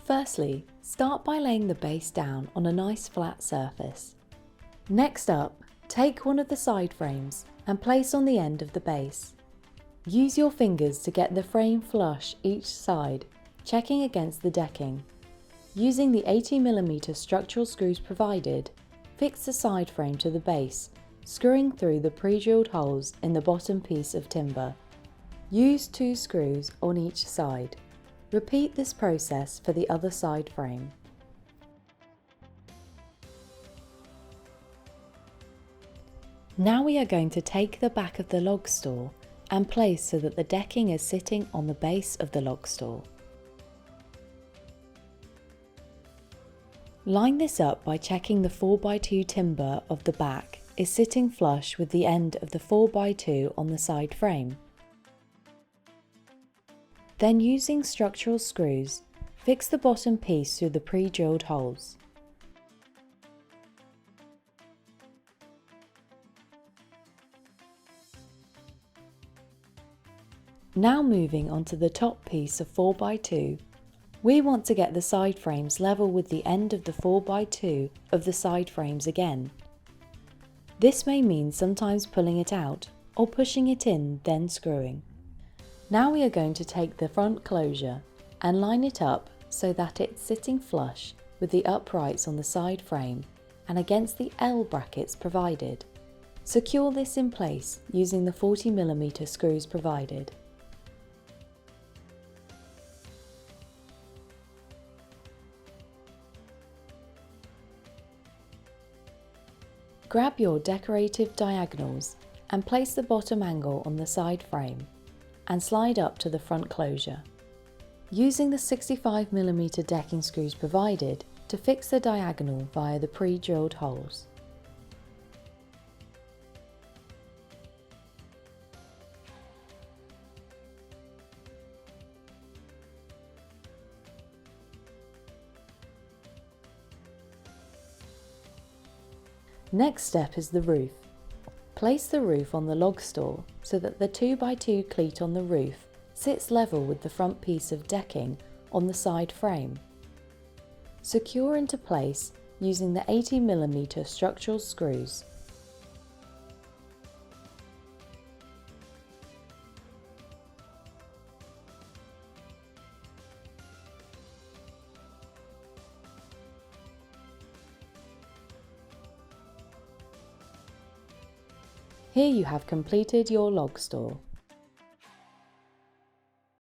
Firstly, start by laying the base down on a nice flat surface. Next up, take one of the side frames and place on the end of the base. Use your fingers to get the frame flush each side, checking against the decking. Using the 80mm structural screws provided, fix the side frame to the base, screwing through the pre-drilled holes in the bottom piece of timber. Use 2 screws on each side. Repeat this process for the other side frame. Now we are going to take the back of the log store and place so that the decking is sitting on the base of the log store. Line this up by checking the 4x2 timber of the back is sitting flush with the end of the 4x2 on the side frame. Then using structural screws, fix the bottom piece through the pre-drilled holes. Now moving on to the top piece of 4x2, we want to get the side frames level with the end of the 4x2 of the side frames again. This may mean sometimes pulling it out or pushing it in, then screwing. Now we are going to take the front closure and line it up so that it's sitting flush with the uprights on the side frame and against the L brackets provided. Secure this in place using the 40mm screws provided. Grab your decorative diagonals and place the bottom angle on the side frame and slide up to the front closure. Using the 65mm decking screws provided to fix the diagonal via the pre-drilled holes. Next step is the roof. Place the roof on the log store so that the 2x2 cleat on the roof sits level with the front piece of decking on the side frame. Secure into place using the 80mm structural screws. Here you have completed your log store.